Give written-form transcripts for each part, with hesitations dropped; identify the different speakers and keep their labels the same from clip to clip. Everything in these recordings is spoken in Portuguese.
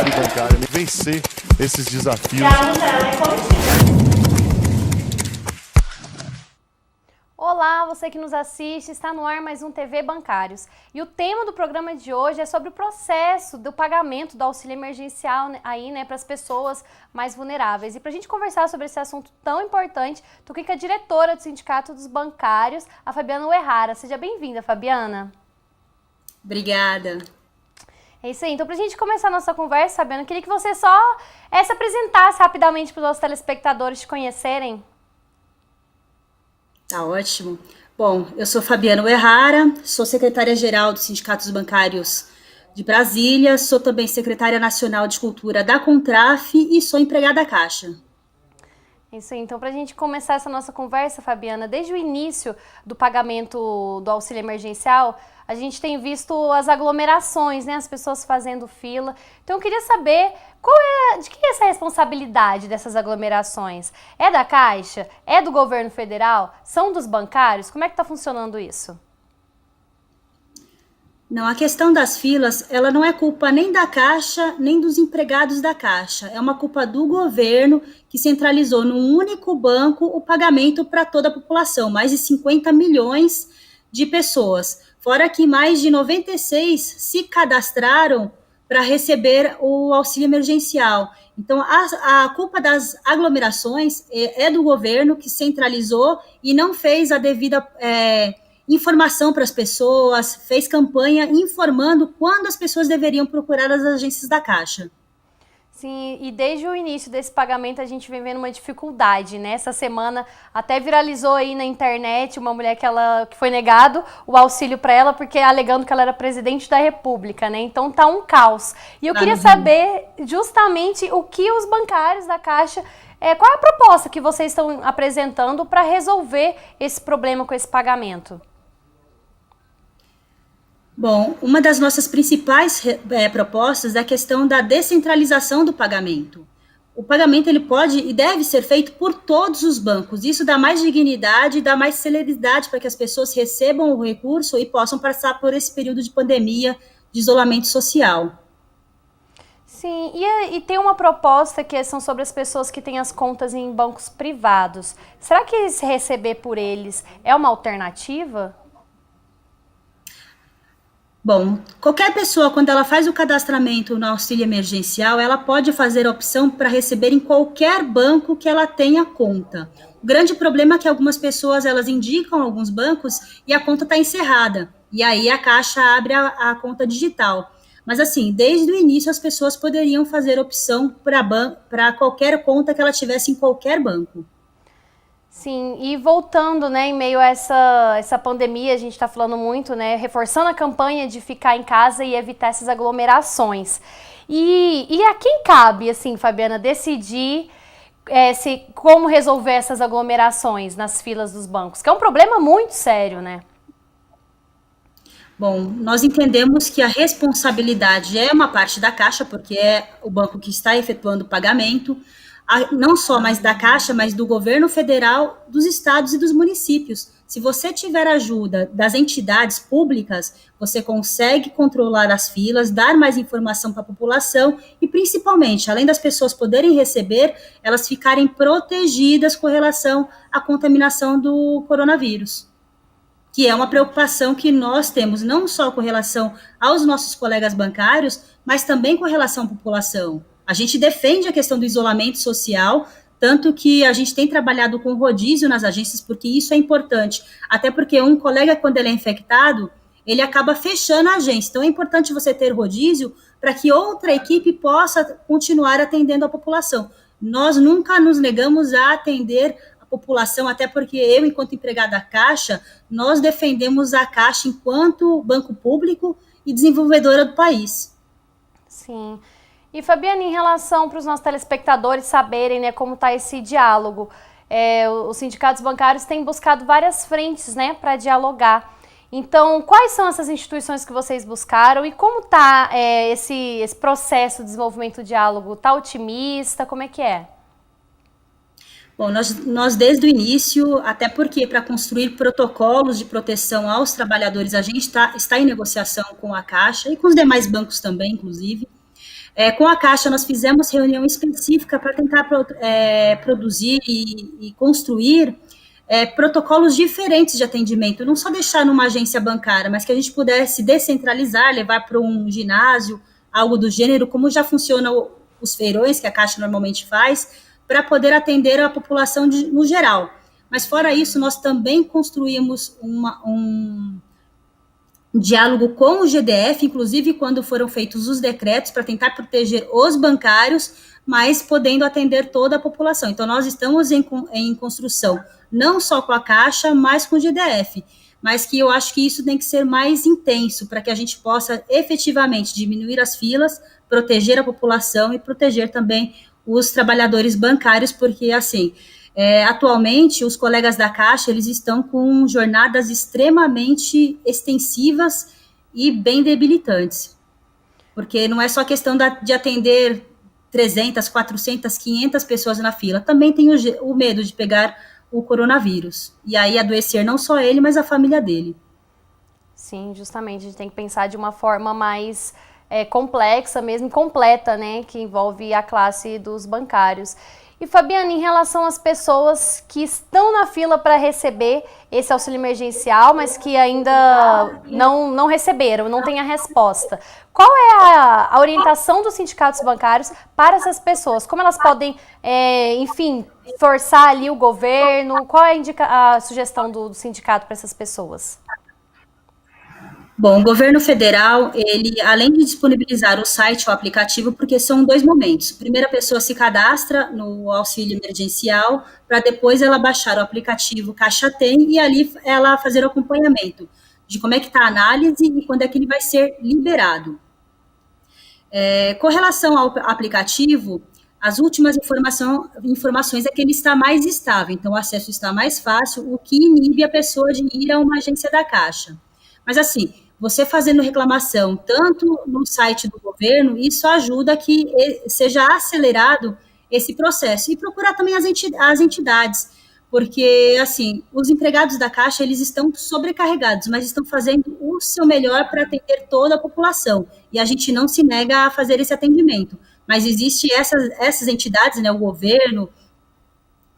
Speaker 1: imobiliário e bancário, vencer esses desafios.
Speaker 2: Olá, você que nos assiste, está no ar mais um TV Bancários. E o tema do programa de hoje é sobre o processo do pagamento do auxílio emergencial aí, para as pessoas mais vulneráveis. E para a gente conversar sobre esse assunto tão importante, estou aqui com a diretora do Sindicato dos Bancários, a Fabiana Uehara. Seja bem-vinda, Fabiana.
Speaker 3: Obrigada.
Speaker 2: É isso aí. Então, para a gente começar a nossa conversa, Fabiana, eu queria que você só se apresentasse rapidamente para os nossos telespectadores te conhecerem.
Speaker 3: Tá ótimo. Bom, eu sou Fabiana Uehara, sou secretária-geral do Sindicato dos Bancários de Brasília, sou também secretária nacional de Cultura da Contraf e sou empregada da Caixa.
Speaker 2: Isso aí. Então, para a gente começar essa nossa conversa, Fabiana, desde o início do pagamento do auxílio emergencial, a gente tem visto as aglomerações, as pessoas fazendo fila. Então, eu queria saber de quem é essa responsabilidade dessas aglomerações? É da Caixa? É do governo federal? São dos bancários? Como é que está funcionando isso?
Speaker 3: Não, a questão das filas, ela não é culpa nem da Caixa, nem dos empregados da Caixa. É uma culpa do governo que centralizou num único banco o pagamento para toda a população, mais de 50 milhões de pessoas. Fora que mais de 96 se cadastraram para receber o auxílio emergencial. Então, a culpa das aglomerações é do governo que centralizou e não fez a devida informação para as pessoas, fez campanha informando quando as pessoas deveriam procurar as agências da Caixa.
Speaker 2: Sim, e desde o início desse pagamento a gente vem vendo uma dificuldade, né? Essa semana até viralizou aí na internet uma mulher que foi negado o auxílio para ela porque alegando que ela era presidente da República, né? Então tá um caos. E eu queria saber justamente o que os bancários da Caixa, qual é a proposta que vocês estão apresentando para resolver esse problema com esse pagamento?
Speaker 3: Bom, uma das nossas principais propostas é a questão da descentralização do pagamento. O pagamento ele pode e deve ser feito por todos os bancos. Isso dá mais dignidade e dá mais celeridade para que as pessoas recebam o recurso e possam passar por esse período de pandemia, de isolamento social.
Speaker 2: Sim, e tem uma proposta que são sobre as pessoas que têm as contas em bancos privados. Será que se receber por eles é uma alternativa?
Speaker 3: Bom, qualquer pessoa, quando ela faz o cadastramento no auxílio emergencial, ela pode fazer a opção para receber em qualquer banco que ela tenha conta. O grande problema é que algumas pessoas, elas indicam alguns bancos e a conta está encerrada. E aí a Caixa abre a conta digital. Mas assim, desde o início as pessoas poderiam fazer opção para qualquer conta que ela tivesse em qualquer banco.
Speaker 2: Sim, e voltando, em meio a essa pandemia, a gente está falando muito, reforçando a campanha de ficar em casa e evitar essas aglomerações. E a quem cabe, assim, Fabiana, decidir como resolver essas aglomerações nas filas dos bancos? Que é um problema muito sério, né?
Speaker 3: Bom, nós entendemos que a responsabilidade é uma parte da Caixa, porque é o banco que está efetuando o pagamento, não só mais da Caixa, mas do governo federal, dos estados e dos municípios. Se você tiver ajuda das entidades públicas, você consegue controlar as filas, dar mais informação para a população e, principalmente, além das pessoas poderem receber, elas ficarem protegidas com relação à contaminação do coronavírus, que é uma preocupação que nós temos, não só com relação aos nossos colegas bancários, mas também com relação à população. A gente defende a questão do isolamento social, tanto que a gente tem trabalhado com rodízio nas agências, porque isso é importante. Até porque um colega, quando ele é infectado, ele acaba fechando a agência. Então, é importante você ter rodízio para que outra equipe possa continuar atendendo a população. Nós nunca nos negamos a atender a população, até porque eu, enquanto empregada da Caixa, nós defendemos a Caixa enquanto banco público e desenvolvedora do país.
Speaker 2: Sim. E, Fabiana, em relação para os nossos telespectadores saberem, como está esse diálogo, os sindicatos bancários têm buscado várias frentes, para dialogar. Então, quais são essas instituições que vocês buscaram e como está esse processo de desenvolvimento do diálogo? Está otimista? Como é que é?
Speaker 3: Bom, nós desde o início, até porque para construir protocolos de proteção aos trabalhadores, a gente está em negociação com a Caixa e com os demais bancos também, inclusive. Com a Caixa, nós fizemos reunião específica para tentar produzir e construir protocolos diferentes de atendimento, não só deixar numa agência bancária, mas que a gente pudesse descentralizar, levar para um ginásio, algo do gênero, como já funcionam os feirões que a Caixa normalmente faz, para poder atender a população no geral. Mas fora isso, nós também construímos um diálogo com o GDF, inclusive quando foram feitos os decretos para tentar proteger os bancários, mas podendo atender toda a população. Então, nós estamos em construção, não só com a Caixa, mas com o GDF, mas que eu acho que isso tem que ser mais intenso, para que a gente possa efetivamente diminuir as filas, proteger a população e proteger também os trabalhadores bancários, porque, assim, atualmente, os colegas da Caixa, eles estão com jornadas extremamente extensivas e bem debilitantes, porque não é só questão de atender 300, 400, 500 pessoas na fila, também tem o medo de pegar o coronavírus, e aí adoecer não só ele, mas a família dele.
Speaker 2: Sim, justamente, a gente tem que pensar de uma forma mais complexa mesmo, completa, né, que envolve a classe dos bancários. E, Fabiana, em relação às pessoas que estão na fila para receber esse auxílio emergencial, mas que ainda não receberam, não têm a resposta, qual é a orientação dos sindicatos bancários para essas pessoas? Como elas podem, enfim, forçar ali o governo? Qual é a sugestão do sindicato para essas pessoas?
Speaker 3: Bom, o governo federal, ele, além de disponibilizar o site ou aplicativo, porque são 2 momentos. Primeiro, a pessoa se cadastra no auxílio emergencial, para depois ela baixar o aplicativo Caixa Tem e ali ela fazer o acompanhamento de como é que está a análise e quando é que ele vai ser liberado. Com relação ao aplicativo, as últimas informações é que ele está mais estável, então o acesso está mais fácil, o que inibe a pessoa de ir a uma agência da Caixa. Mas, assim, você fazendo reclamação tanto no site do governo, isso ajuda a que seja acelerado esse processo. E procurar também as entidades, porque, assim, os empregados da Caixa, eles estão sobrecarregados, mas estão fazendo o seu melhor para atender toda a população. E a gente não se nega a fazer esse atendimento. Mas existem essas entidades, né, o governo,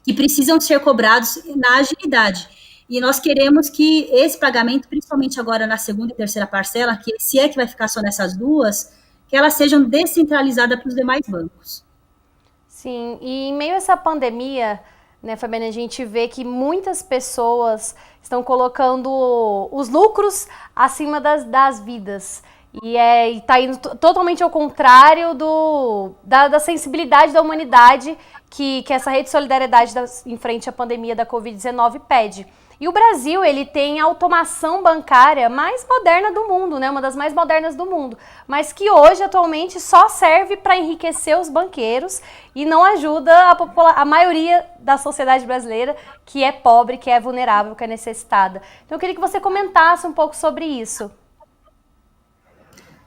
Speaker 3: que precisam ser cobrados na agilidade. E nós queremos que esse pagamento, principalmente agora na segunda e terceira parcela, que se é que vai ficar só nessas duas, que elas sejam descentralizadas para os demais bancos.
Speaker 2: Sim, e em meio a essa pandemia, né, Fabiana, a gente vê que muitas pessoas estão colocando os lucros acima das vidas. E está indo totalmente ao contrário da sensibilidade da humanidade que essa rede de solidariedade em frente à pandemia da Covid-19 pede. E o Brasil, ele tem a automação bancária mais moderna do mundo, né? Uma das mais modernas do mundo, mas que hoje, atualmente, só serve para enriquecer os banqueiros e não ajuda a maioria da sociedade brasileira, que é pobre, que é vulnerável, que é necessitada. Então, eu queria que você comentasse um pouco sobre isso.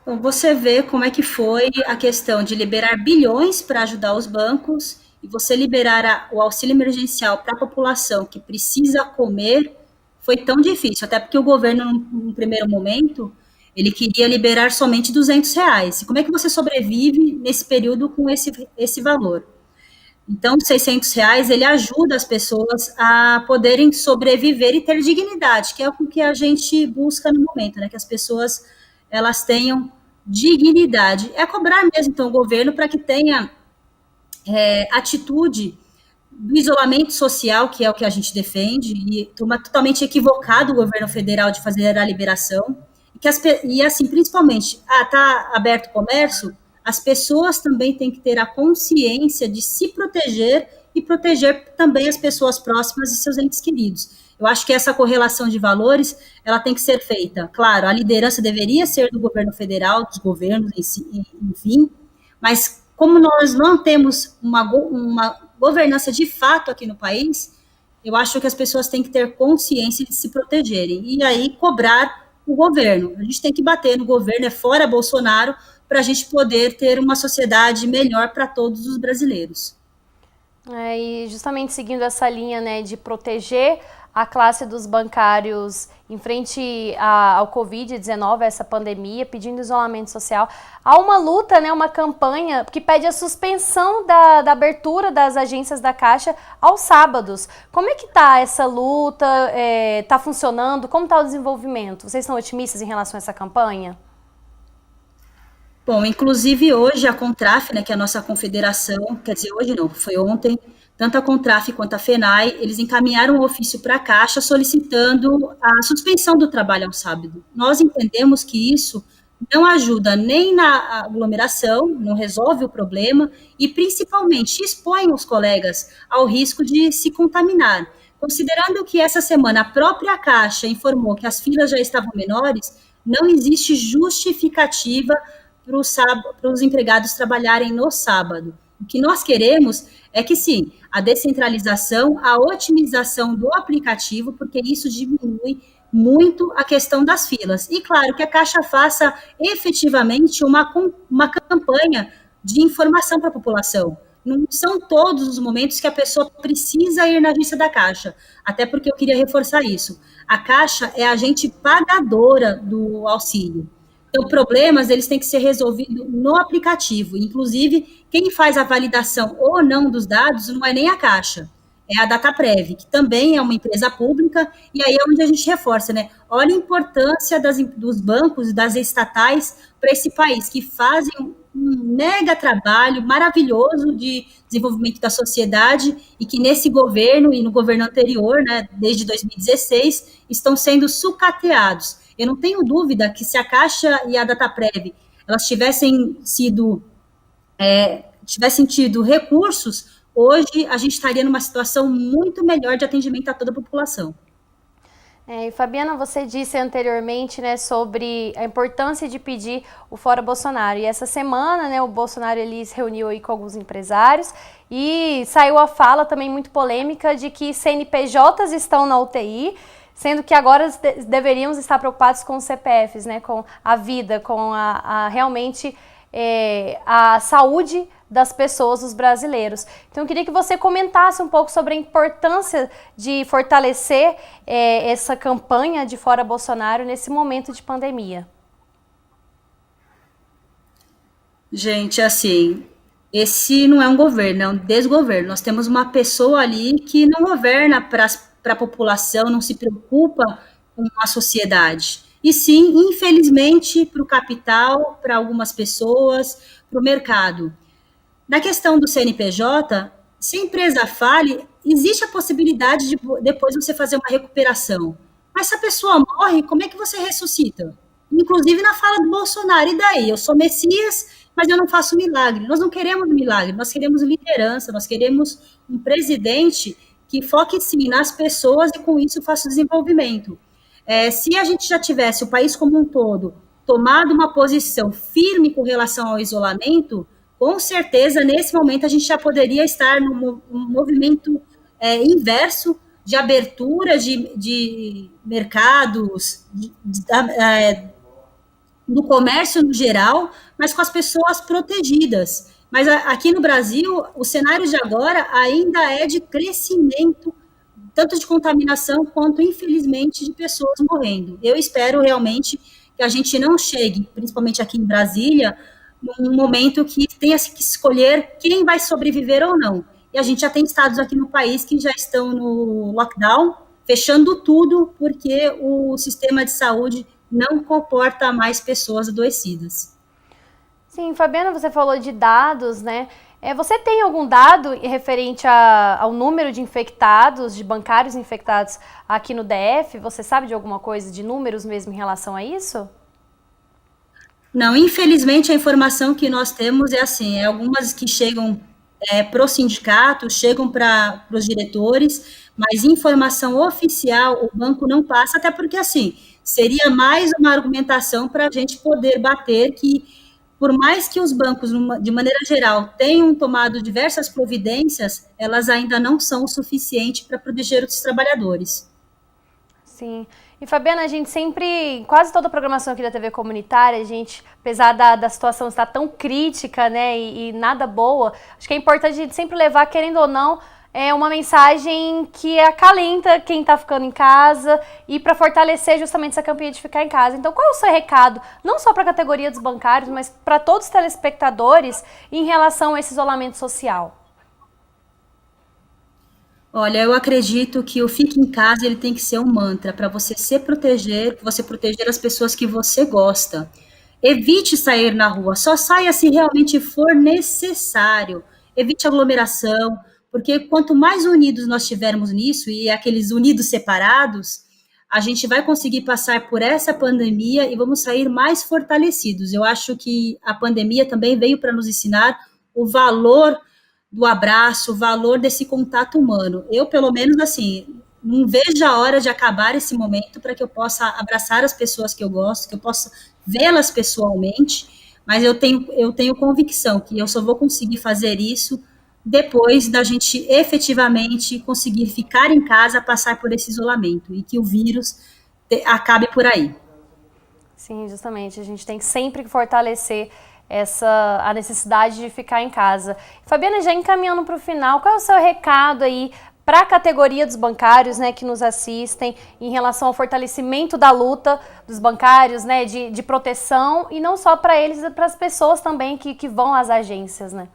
Speaker 3: Bom, você vê como é que foi a questão de liberar bilhões para ajudar os bancos e você liberar o auxílio emergencial para a população que precisa comer, foi tão difícil, até porque o governo, no primeiro momento, ele queria liberar somente R$200. E como é que você sobrevive nesse período com esse valor? Então, R$600, ele ajuda as pessoas a poderem sobreviver e ter dignidade, que é o que a gente busca no momento, né? Que as pessoas, elas tenham dignidade. É cobrar mesmo, então, o governo para que tenha atitude do isolamento social, que é o que a gente defende, e toma totalmente equivocado o governo federal de fazer a liberação, e assim, principalmente, está aberto o comércio, as pessoas também têm que ter a consciência de se proteger e proteger também as pessoas próximas e seus entes queridos. Eu acho que essa correlação de valores, ela tem que ser feita. Claro, a liderança deveria ser do governo federal, dos governos, enfim, mas como nós não temos uma governança de fato aqui no país, eu acho que as pessoas têm que ter consciência de se protegerem. E aí cobrar o governo. A gente tem que bater no governo, fora Bolsonaro, para a gente poder ter uma sociedade melhor para todos os brasileiros.
Speaker 2: E justamente seguindo essa linha, né, de proteger a classe dos bancários em frente ao Covid-19, essa pandemia, pedindo isolamento social. Há uma luta, né, uma campanha que pede a suspensão da abertura das agências da Caixa aos sábados. Como é que está essa luta? Está funcionando? Como está o desenvolvimento? Vocês são otimistas em relação a essa campanha?
Speaker 3: Bom, inclusive hoje a Contraf, né, que é a nossa confederação, quer dizer, hoje não, foi ontem, tanto a Contraf quanto a FENAI, eles encaminharam um ofício para a Caixa solicitando a suspensão do trabalho ao sábado. Nós entendemos que isso não ajuda nem na aglomeração, não resolve o problema e, principalmente, expõe os colegas ao risco de se contaminar. Considerando que essa semana a própria Caixa informou que as filas já estavam menores, não existe justificativa para os empregados trabalharem no sábado. O que nós queremos é que, sim, a descentralização, a otimização do aplicativo, porque isso diminui muito a questão das filas. E, claro, que a Caixa faça efetivamente uma campanha de informação para a população. Não são todos os momentos que a pessoa precisa ir na agência da Caixa, até porque eu queria reforçar isso. A Caixa é a agente pagadora do auxílio. Então, problemas, eles têm que ser resolvidos no aplicativo. Inclusive, quem faz a validação ou não dos dados não é nem a Caixa, é a Dataprev, que também é uma empresa pública, e aí é onde a gente reforça, né? Olha a importância dos bancos e das estatais para esse país, que fazem um mega trabalho maravilhoso de desenvolvimento da sociedade e que nesse governo e no governo anterior, né, desde 2016, estão sendo sucateados. Eu não tenho dúvida que se a Caixa e a Dataprev elas tivessem tido recursos, hoje a gente estaria numa situação muito melhor de atendimento a toda a população.
Speaker 2: E Fabiana, você disse anteriormente, né, sobre a importância de pedir o Fora Bolsonaro. E essa semana, né, o Bolsonaro ele se reuniu aí com alguns empresários e saiu a fala também muito polêmica de que CNPJs estão na UTI, sendo que agora deveríamos estar preocupados com os CPFs, né, com a vida, com realmente a saúde das pessoas, dos brasileiros. Então, eu queria que você comentasse um pouco sobre a importância de fortalecer essa campanha de Fora Bolsonaro nesse momento de pandemia.
Speaker 3: Gente, assim, esse não é um governo, é um desgoverno. Nós temos uma pessoa ali que não governa para a população, não se preocupa com a sociedade. E sim, infelizmente, para o capital, para algumas pessoas, para o mercado. Na questão do CNPJ, se a empresa fale, existe a possibilidade de depois você fazer uma recuperação. Mas se a pessoa morre, como é que você ressuscita? Inclusive na fala do Bolsonaro, e daí? Eu sou Messias, mas eu não faço milagre. Nós não queremos milagre, nós queremos liderança, nós queremos um presidente que foque sim nas pessoas e com isso faça o desenvolvimento. Se a gente já tivesse o país como um todo tomado uma posição firme com relação ao isolamento, com certeza nesse momento a gente já poderia estar num movimento inverso de abertura de mercados, do comércio no geral, mas com as pessoas protegidas. Mas aqui no Brasil, o cenário de agora ainda é de crescimento, tanto de contaminação quanto, infelizmente, de pessoas morrendo. Eu espero realmente que a gente não chegue, principalmente aqui em Brasília, num momento que tenha que escolher quem vai sobreviver ou não. E a gente já tem estados aqui no país que já estão no lockdown, fechando tudo, porque o sistema de saúde não comporta mais pessoas adoecidas.
Speaker 2: Sim, Fabiana, você falou de dados, né? Você tem algum dado referente ao número de infectados, de bancários infectados aqui no DF? Você sabe de alguma coisa, de números mesmo em relação a isso?
Speaker 3: Não, infelizmente a informação que nós temos é assim, algumas que chegam para o sindicato, chegam para os diretores, mas informação oficial o banco não passa, até porque assim, seria mais uma argumentação para a gente poder bater que por mais que os bancos, de maneira geral, tenham tomado diversas providências, elas ainda não são o suficiente para proteger os trabalhadores.
Speaker 2: Sim. E, Fabiana, a gente sempre, quase toda a programação aqui da TV comunitária, a gente, apesar da situação estar tão crítica, né, e nada boa, acho que é importante a gente sempre levar, querendo ou não, é uma mensagem que acalenta quem está ficando em casa e para fortalecer justamente essa campanha de ficar em casa. Então, qual é o seu recado, não só para a categoria dos bancários, mas para todos os telespectadores em relação a esse isolamento social?
Speaker 3: Olha, eu acredito que o fique em casa ele tem que ser um mantra para você se proteger, você proteger as pessoas que você gosta. Evite sair na rua, só saia se realmente for necessário. Evite aglomeração, porque quanto mais unidos nós tivermos nisso, e aqueles unidos separados, a gente vai conseguir passar por essa pandemia e vamos sair mais fortalecidos. Eu acho que a pandemia também veio para nos ensinar o valor do abraço, o valor desse contato humano. Eu, pelo menos, assim, não vejo a hora de acabar esse momento para que eu possa abraçar as pessoas que eu gosto, que eu possa vê-las pessoalmente, mas eu tenho convicção que eu só vou conseguir fazer isso depois da gente efetivamente conseguir ficar em casa, passar por esse isolamento, e que o vírus acabe por aí.
Speaker 2: Sim, justamente. A gente tem sempre que fortalecer a necessidade de ficar em casa. Fabiana, já encaminhando para o final, qual é o seu recado aí para a categoria dos bancários, né, que nos assistem, em relação ao fortalecimento da luta dos bancários, né, de proteção, e não só para eles, para as pessoas também que vão às agências, né?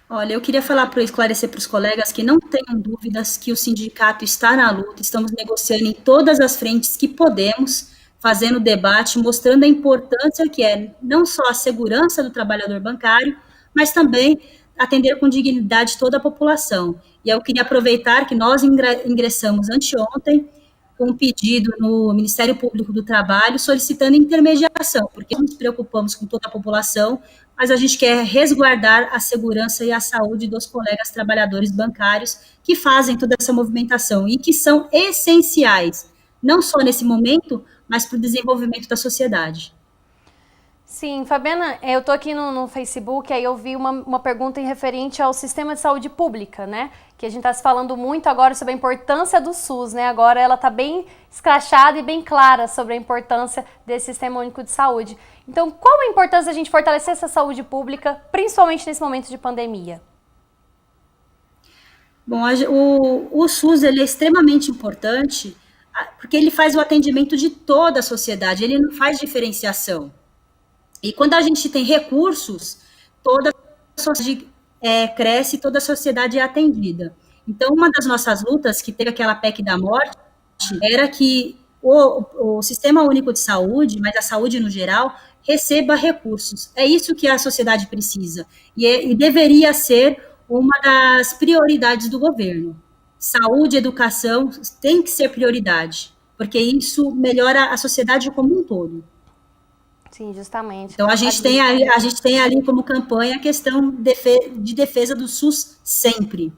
Speaker 3: Olha, eu queria falar para esclarecer para os colegas que não tenham dúvidas que o sindicato está na luta, estamos negociando em todas as frentes que podemos, fazendo debate, mostrando a importância que é não só a segurança do trabalhador bancário, mas também atender com dignidade toda a população. E eu queria aproveitar que nós ingressamos anteontem com um pedido no Ministério Público do Trabalho solicitando intermediação, porque nos preocupamos com toda a população, mas a gente quer resguardar a segurança e a saúde dos colegas trabalhadores bancários que fazem toda essa movimentação e que são essenciais, não só nesse momento, mas para o desenvolvimento da sociedade.
Speaker 2: Sim, Fabiana, eu tô aqui no Facebook, aí eu vi uma pergunta em referente ao sistema de saúde pública, né? Que a gente está se falando muito agora sobre a importância do SUS, né? Agora ela está bem escrachada e bem clara sobre a importância desse sistema único de saúde. Então, qual a importância da gente fortalecer essa saúde pública, principalmente nesse momento de pandemia?
Speaker 3: Bom, o SUS ele é extremamente importante porque ele faz o atendimento de toda a sociedade, ele não faz diferenciação. E quando a gente tem recursos, toda a sociedade cresce, toda a sociedade é atendida. Então, uma das nossas lutas, que teve aquela PEC da morte, era que o Sistema Único de Saúde, mas a saúde no geral, receba recursos. É isso que a sociedade precisa. E deveria ser uma das prioridades do governo. Saúde e educação tem que ser prioridade, porque isso melhora a sociedade como um todo.
Speaker 2: Sim, justamente.
Speaker 3: Então, a gente tem ali como campanha a questão de defesa do SUS sempre.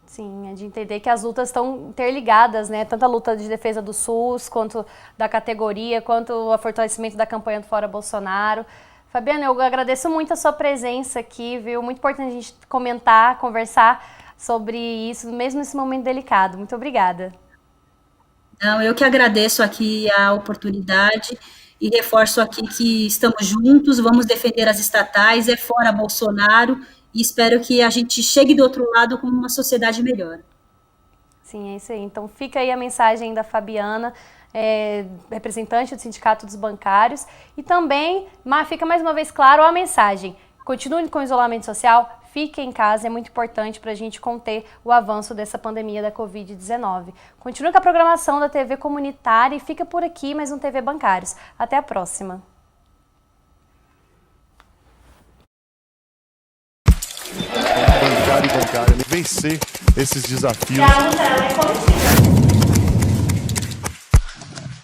Speaker 2: Sim, é de entender que as lutas estão interligadas, né? Tanto a luta de defesa do SUS, quanto da categoria, quanto o fortalecimento da campanha do Fora Bolsonaro. Fabiana, eu agradeço muito a sua presença aqui, viu? Muito importante a gente comentar, conversar sobre isso, mesmo nesse momento delicado. Muito obrigada.
Speaker 3: Não, eu que agradeço aqui a oportunidade e reforço aqui que estamos juntos, vamos defender as estatais, é fora Bolsonaro, e espero que a gente chegue do outro lado com uma sociedade melhor.
Speaker 2: Sim, é isso aí. Então fica aí a mensagem da Fabiana, representante do Sindicato dos Bancários, e também fica mais uma vez claro a mensagem: continue com o isolamento social, fique em casa, é muito importante para a gente conter o avanço dessa pandemia da Covid-19. Continue com a programação da TV Comunitária e fica por aqui mais um TV Bancários. Até a próxima.
Speaker 1: Bancário e bancária vencer esses desafios.